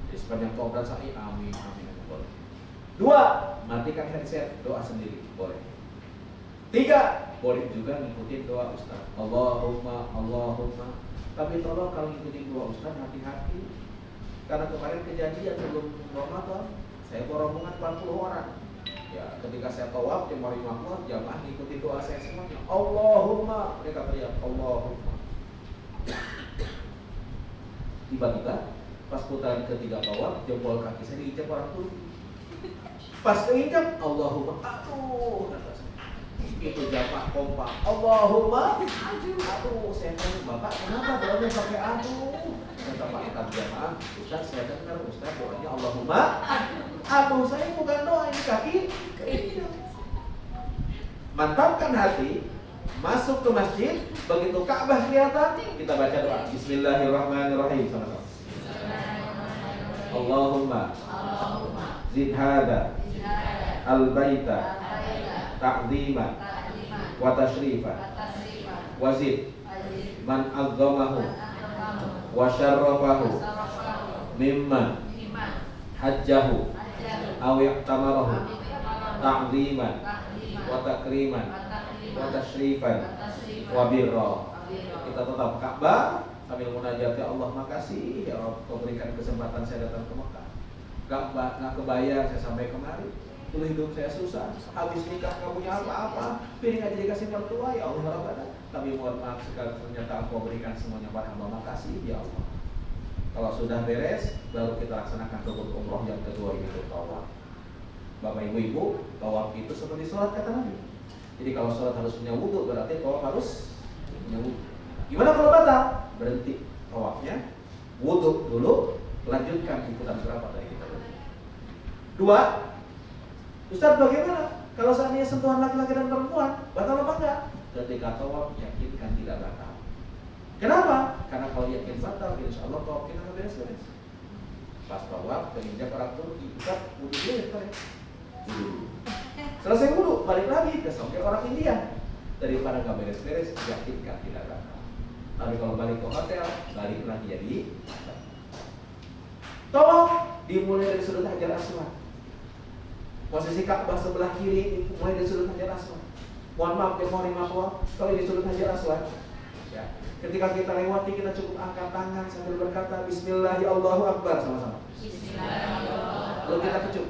Di sepanjang tawaf dan sa'i, amin, amin, boleh. 2, matikan headset, doa sendiri, boleh. 3, boleh juga ngikutin doa ustadz. Allahumma, Allahumma. Tapi tolong kalau ngikutin doa ustadz hati-hati, karena kemarin kejadian sebelum Ramadan, saya bawa rombongan 40 orang. Ya, ketika saya tawaf, jamaah ngikutin doa saya semuanya. Allahumma, mereka teriak Allahumma. Tiba-tiba pas putaran ketiga tawaf, jempol kaki saya diinjak orang Turki. Pas keinjak, Allahumma, aduh, itu jamaah kompak. Allahumma, aduh, saya tanya bapak, kenapa doanya pakai aduh? Kata Pak jamaah, Ustaz, saya dengar Ustaz doanya Allahumma, aduh, saya bukan doa ini kaki. Mantapkan hati, masuk ke masjid, begitu Ka'bah kelihatan, kita baca doa. Bismillahirrahmanirrahim, sama-sama. Allahumma zid hada al-baita ta'ziman wa tashrifan wa zid man azzamahu wa syarrafahu mimman hajjahu aw ya'tamarahu ta'ziman wa takriman wa tashrifan wa birra. Kita tetap Ka'bah sambil munajat, ya Allah makasih ya Allah kau berikan kesempatan saya datang ke Mekah. Gak kebayang saya sampai kemari. dulu hidup saya susah, habis nikah nggak punya apa-apa, piring aja dikasih mertua, ya Allah Rabbana. Tapi mohon maaf sekali, ternyata Engkau berikan semuanya pada hamba, makasih ya Allah. Kalau sudah beres, baru kita laksanakan rukun umroh yang kedua, yaitu tawaf. Bapak ibu-ibu, tawaf itu seperti sholat kata Nabi. Jadi kalau sholat harus punya wudhu, berarti tawaf harus punya wudhu. Gimana kalau batal? Berhenti tawafnya, wudhu dulu, lanjutkan ikutan berapa tadi kita lakukan. Dua, Ustaz bagaimana kalau seandainya sentuhan laki-laki dan perempuan, batal apa enggak? Ketika tawaf yakinkan tidak batal. Kenapa? Karena kalau yakin batal, insya Allah tawaf kita nggak beres-beres. Pas tawaf, penginjak orang Turki, Ustaz wudhu dulu ya, selesai wudhu, balik lagi ke songket orang India. Daripada nggak beres-beres, yakinkan tidak batal. Tapi kalau balik ke hotel, balik lagi jadi tawaf dimulai dari sudut Hajar Aswad. Posisi Ka'bah sebelah kiri mulai dari sudut Hajar Aswad. Mohon maaf ya, mohon maaf kalau di sudut Hajar Aswad. Ya. Ketika kita lewati, kita cukup angkat tangan sambil berkata Bismillah ya Allahu Akbar sama-sama. Bismillah. Lalu kita kecup.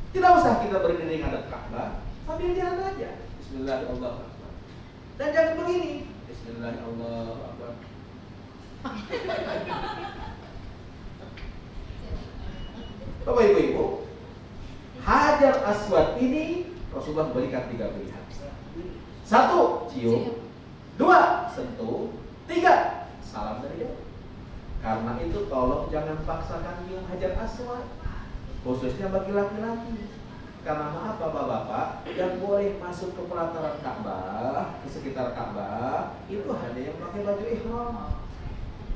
Tidak usah kita berdiri ngadep Ka'bah, sambil jalan aja. Bismillah ya Allahu Akbar. Dan jangan begini. Bismillah ya Allahu Akbar. Bapak ibu-ibu, Hajar Aswad ini Rasulullah berikan 3 pilihan. 1, cium. 2, sentuh. 3, salam dari jauh. Karena itu tolong jangan paksakan cium Hajar Aswad, khususnya bagi laki-laki. Karena maaf bapak-bapak, yang boleh masuk ke pelataran Ka'bah, ke sekitar Ka'bah, itu hanya yang pakai baju ihram.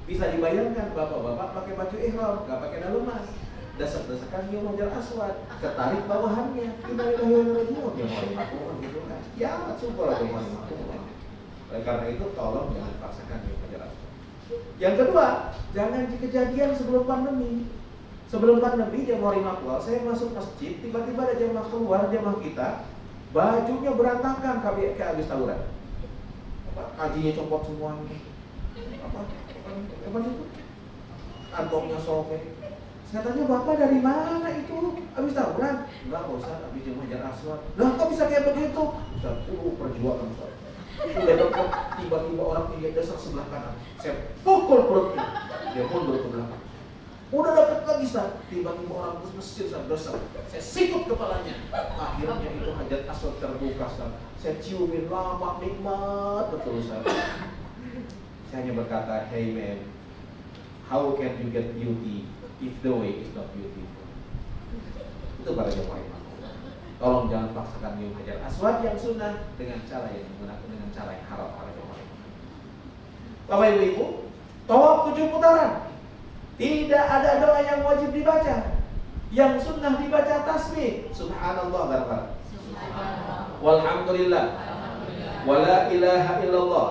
Bisa dibayangkan bapak-bapak pakai baju ihram, gak pakai dalumas, dasar-dasarkan cium Hajar Aswad, ketarik bawahannya, innalillahi dia mau makmum gitu kan. Ya amat syukur aja mau makmum. Karena itu tolong jangan paksakan cium Hajar Aswad. Yang kedua, jangan kejadian sebelum pandemi. Sebelum pandemi jamaah Rimakwal, saya masuk masjid, tiba-tiba ada jamaah keluar, jamaah kita, bajunya berantakan kayak habis tawuran. Kajinya copot semuanya. Apa itu? Kantongnya sobek. Saya tanya, Bapak dari mana itu? Habis tawuran? Enggak, Pak Ustaz, habis jamaah Hajar Aswad. Lah, kok bisa kayak begitu? Ustaz, perjuangan Ustaz. Tiba-tiba orang tinggi dasar sebelah kanan. Saya pukul perutnya. Dia pun ke belakang. Udah dapat lagi Ustaz, tiba-tiba orang Mesir Ustaz, saya sikut kepalanya. Akhirnya itu Hajar Aswad terbuka Ustaz. Saya ciumin lama, nikmat betul Ustaz. Saya hanya berkata, hey man, how can you get beauty if the way is not beautiful? Itu para jemaah. Tolong jangan paksakan cium Hajar Aswad yang sunnah dengan cara yang menggunakan dengan cara yang haram para jemaah. Bapak ibu, tawaf 7 putaran. Tidak ada doa yang wajib dibaca. Yang sunnah dibaca tasbih subhanallah barangkali, walhamdulillah, wala ilaha illallah,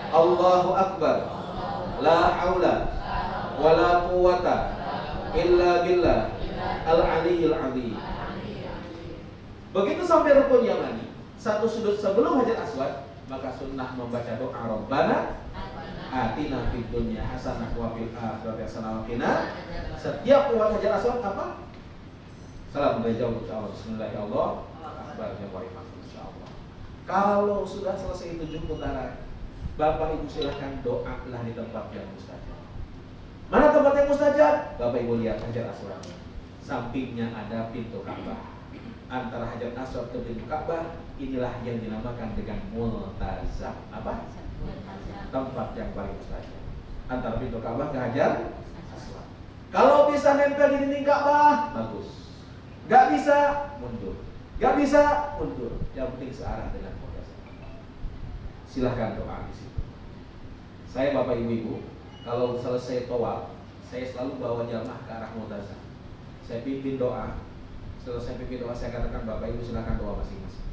Allahu akbar, la haula wala quwata illa billah al-aliyyil azim. Begitu sampai rukun yamani, satu sudut sebelum Hajar Aswad, maka sunnah membaca doa Rabbana atina fid dunya hasanah wa fil akhirati hasanah wa qina. Setiap lewat Hajar Aswad apa? Salam dari jauh insyaallah. Bismillahirrahmanirrahim. Insyaallah. Kalau sudah selesai 7 putaran, Bapak Ibu silahkan doalah di tempat yang mustajab. Mana tempat yang mustajab? Bapak Ibu lihat Hajar Aswad. Sampingnya ada pintu Ka'bah. Antara Hajar Aswad ke pintu Ka'bah, inilah yang dinamakan dengan multazam. Apa? Tempat yang paling mustajab. Antara pintu Ka'bah ke Hajar Aswad. Kalau bisa nempel di dinding Ka'bah, bagus. Gak bisa, mundur. Gak bisa, mundur. Yang penting searah dengan multazam. Silahkan doa di situ. Saya Bapak Ibu, kalau selesai tawaf, saya selalu bawa jamaah ke arah multazam. Saya pimpin doa. Selesai pimpin doa, saya katakan Bapak Ibu silahkan doa masing-masing.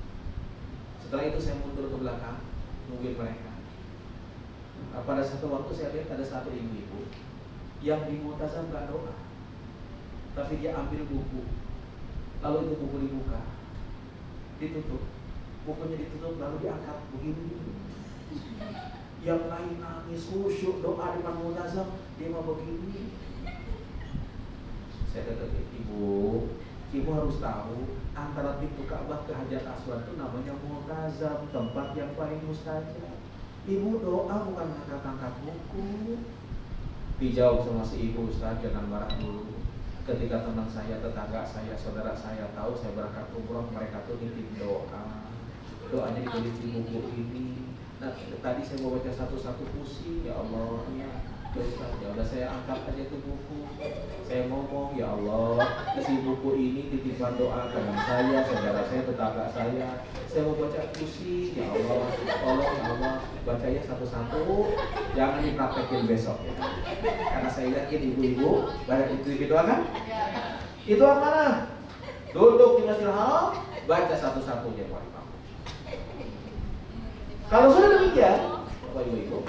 Setelah itu saya mundur ke belakang, nungguin mereka. Pada satu waktu saya lihat ada satu ibu-ibu yang di multazam gak doa, tapi dia ambil buku, lalu itu buku dibuka, ditutup, bukunya ditutup lalu diangkat begini. Yang lain nangis khusyuk doa di depan multazam, dia mau begini. Saya kata, Ibu, Ibu harus tahu antara pintu Ka'bah ke Hajar Aswad itu namanya multazam, tempat yang paling mustajab. Ibu doa bukan angkat-angkat buku. Dijawab sama si ibu, Ustaz jangan marah dulu. Ketika teman saya, tetangga saya, saudara saya tahu saya berangkat umroh, mereka tuh nitip doa. Doanya ditulis di buku ini. Nah, tadi saya mau baca satu-satu pusing, ya Allah, ya Ustaz, ya udah saya angkat aja tuh buku. Saya ngomong, ya Allah, isi buku ini titipan doa teman saya, saudara saya, tetangga saya. Saya mau baca pusing, ya Allah, tolong ya Allah, bacanya satu-satu, jangan dipraktekin besok ya. Karena saya yakin ibu-ibu banyak itu doa kan? Itu mana? Duduk di Masjidil Haram, baca satu-satu ya Pak Imam. Kalau sudah demikian, Bapak Ibu,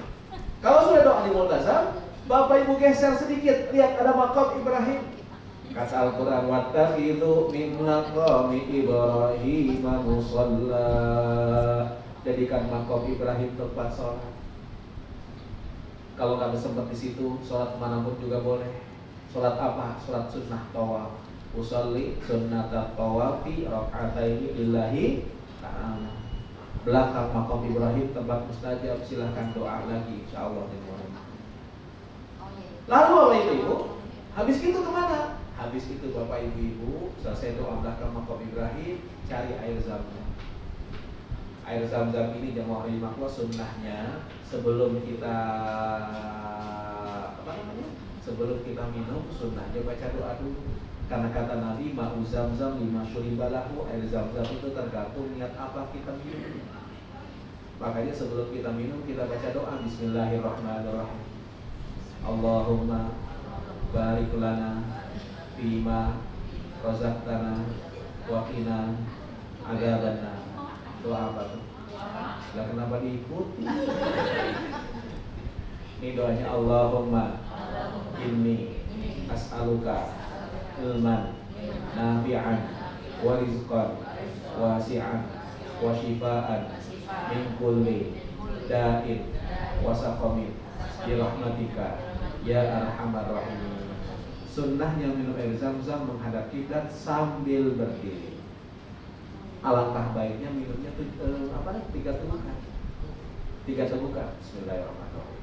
kalau sudah doa di multazam, Bapak Ibu geser sedikit, lihat ada maqam Ibrahim. Kata Al-Quran, wattakhidhu min maqami Ibrahim musalla. Jadikan maqam Ibrahim tempat sholat. Kalau nggak sempat di situ, sholat manapun juga boleh. Sholat apa? Sholat sunnah tawaf. Usolli sunnat tawafi rakaataini lillahi ta'ala. Belakang maqam Ibrahim tempat mustajab, silahkan doa lagi insyaallah. Lalu Bapak Ibu, habis itu kemana? Habis itu Bapak Ibu, selesai doa belakang maqam Ibrahim, cari air zam-zam. Air zam-zam ini jamaah rahimahullah sunnahnya sebelum kita sebelum kita minum sunnahnya baca doa dulu. Karena kata Nabi, ma'u zam-zam lima syuribalahu, air zam-zam itu tergantung niat apa kita minum. Makanya sebelum kita minum kita baca doa Bismillahirrahmanirrahim. Allahumma barik lana fima razaqtana wa qina adzabannar. Doa apa tuh? Lah kenapa diikuti? Ini doanya Allahumma inni as'aluka ilman nafi'an wa rizqan wasi'an wa shifaan min kulli da'in wa saqamin bi rahmatika ya arhamar rahimin. Sunnahnya minum air zam-zam menghadap kiblat sambil berdiri. Alangkah baiknya minumnya tiga tegukan. Bismillahirrahmanirrahim.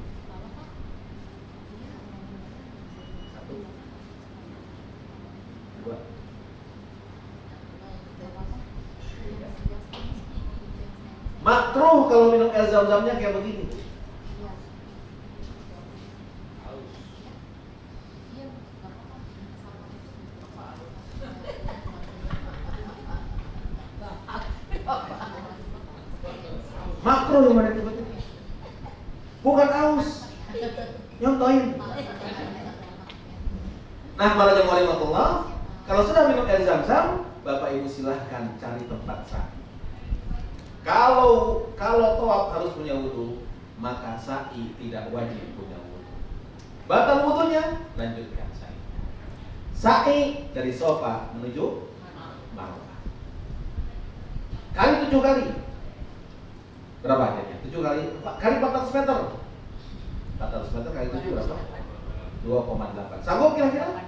Makruh kalau minum air zam-zamnya kayak begini. Makruh yang mana itu? Bukan aus. Nyontoin. Nah, para jemaah rahmatullah, kalau sudah minum air zam-zam, Bapak Ibu silahkan cari tempat sa'i. Kalau tawaf harus punya wudu, maka sa'i tidak wajib punya wudu. Batal wudunya, lanjutkan sa'i. Sa'i dari Sofa menuju Marwah. Kali 7 kali. Berapa akhirnya? 7 kali 400 meter. 400 meter kali 7 berapa? 2,8. Sanggup kira-kira?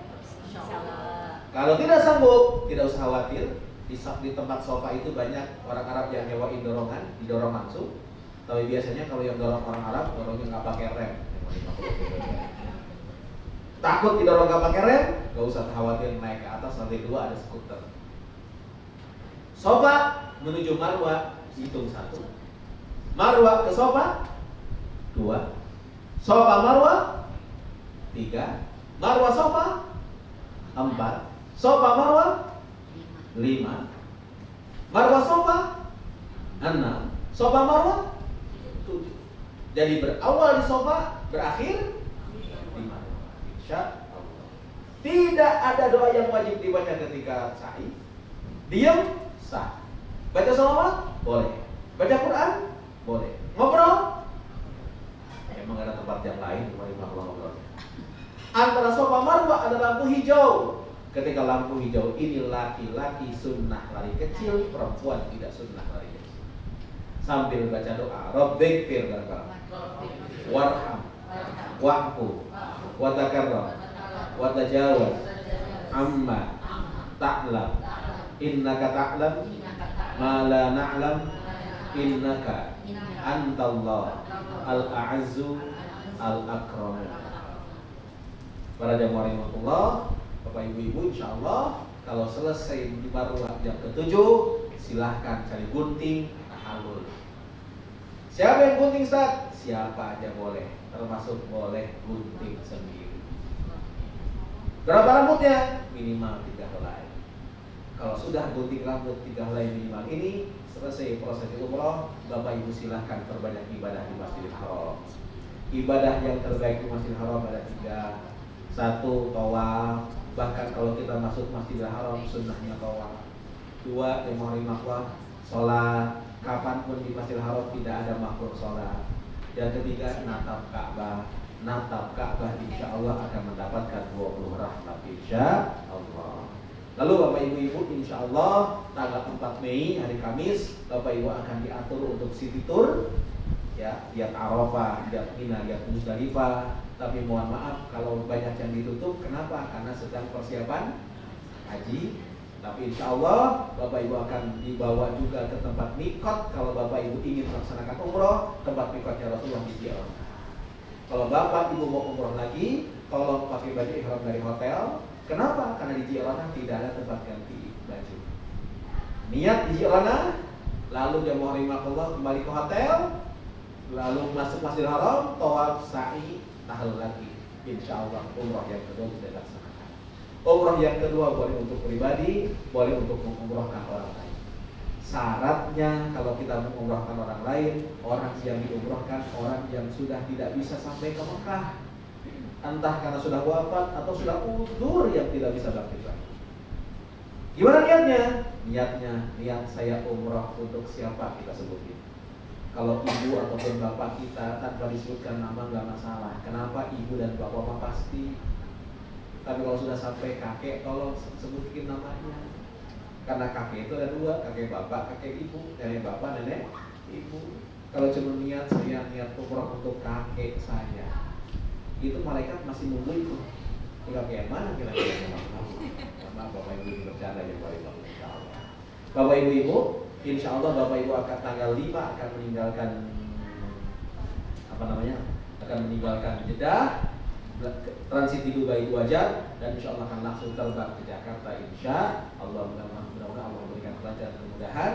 Kalau tidak sanggup, tidak usah khawatir. Di tempat sofa itu banyak orang Arab yang nyewain dorongan, didorong langsung. Tapi biasanya kalau yang dorong orang Arab, dorongnya nggak pakai rem. Takut didorong nggak pakai rem, nggak usah khawatir, naik ke atas lantai 2 ada skuter. Sofa menuju Marwah, hitung 1. Marwah ke sofa 2. Sofa Marwah 3. Marwah sofa 4. Sofa Marwah 5. Marwah sofa 6. Sofa Marwah 7. Jadi berawal di sofa, berakhir di Marwah. Insyaallah. Tidak ada doa yang wajib dibaca ketika sa'i. Diam sah. Baca sholawat boleh. Baca Quran boleh. Ngobrol emang ada tempat yang lain. Antara sofa Marwah ada lampu hijau. Ketika lampu hijau ini laki-laki sunnah lari kecil, perempuan tidak sunnah lari kecil. Sambil baca doa, Rabbikfir warham wa'fu wa takarram wa tajawaz amma ta'lam. Innaka ta'lam ma la na'lam. Innaka antallah al-a'azzu al-akram. Para jamaah rahmatullah, Bapak Ibu-ibu, insyaallah kalau selesai di marwah jam ke-7, silahkan cari gunting, tahalul. Siapa yang gunting, Ustaz? Siapa aja boleh, termasuk boleh gunting sendiri. Berapa rambutnya? Minimal 3 helai. Kalau sudah gunting rambut 3 helai minimal ini, selesai proses umroh, Bapak Ibu silahkan perbanyak ibadah di Masjidil Haram. Ibadah yang terbaik di Masjidil Haram ada 3. 1, tawaf. Bahkan kalau kita masuk Masjidil Haram, sunnahnya tawaf. 2, jamaah makwah, sholat. Kapanpun di Masjidil Haram tidak ada makruh sholat. Yang ketiga, natap Ka'bah. Natap Ka'bah insya Allah akan mendapatkan 20 rahmat insya Allah. Lalu Bapak Ibu insya Allah tanggal 4 Mei hari Kamis, Bapak Ibu akan diatur untuk city tour, ya, lihat Arafah, lihat Mina, lihat Musdalifah. Tapi mohon maaf kalau banyak yang ditutup. Kenapa? Karena sedang persiapan haji. Tapi insya Allah Bapak Ibu akan dibawa juga ke tempat mikot. Kalau Bapak Ibu ingin melaksanakan umroh, tempat mikotnya Rasulullah di Ji'rana. Kalau Bapak Ibu mau umroh lagi, tolong pakai baju ihram dari hotel. Kenapa? Karena di Ji'rana tidak ada tempat ganti baju. Niat di Ji'rana, lalu jamaah rahimakumullah kembali ke hotel, lalu masuk Masjidil Haram, tawaf, sa'i, tahlul lagi. Insya Allah umroh yang kedua sudah dilaksanakan. Umroh yang kedua boleh untuk pribadi, boleh untuk mengumrohkan orang lain. Syaratnya kalau kita mengumrohkan orang lain, orang yang diumrohkan orang yang sudah tidak bisa sampai ke Mekah, entah karena sudah wafat atau sudah uzur yang tidak bisa bangkit lagi. Gimana niatnya? Niat saya umroh untuk siapa kita sebutin. Kalau ibu ataupun bapak kita tanpa disebutkan nama nggak masalah. Kenapa ibu dan bapak mah pasti. Tapi kalau sudah sampai kakek, tolong sebutkan namanya. Karena kakek itu ada 2, kakek bapak, kakek ibu, nenek bapak, nenek ibu. Kalau cuma niat saya niat umroh untuk kakek saya, itu malaikat masih nunggu itu. Kakek yang mana kira-kira? Maaf Bapak Ibu bercanda ya Bapak Ibu. Bapak Ibu, insya Allah Bapak Ibu akan tanggal 5 akan meninggalkan akan meninggalkan Jeddah, transit di Dubai 2 jam, dan insya Allah akan langsung terbang ke Jakarta. Insya Allah mudah-mudahan Allah memberikan kelancaran dan kemudahan.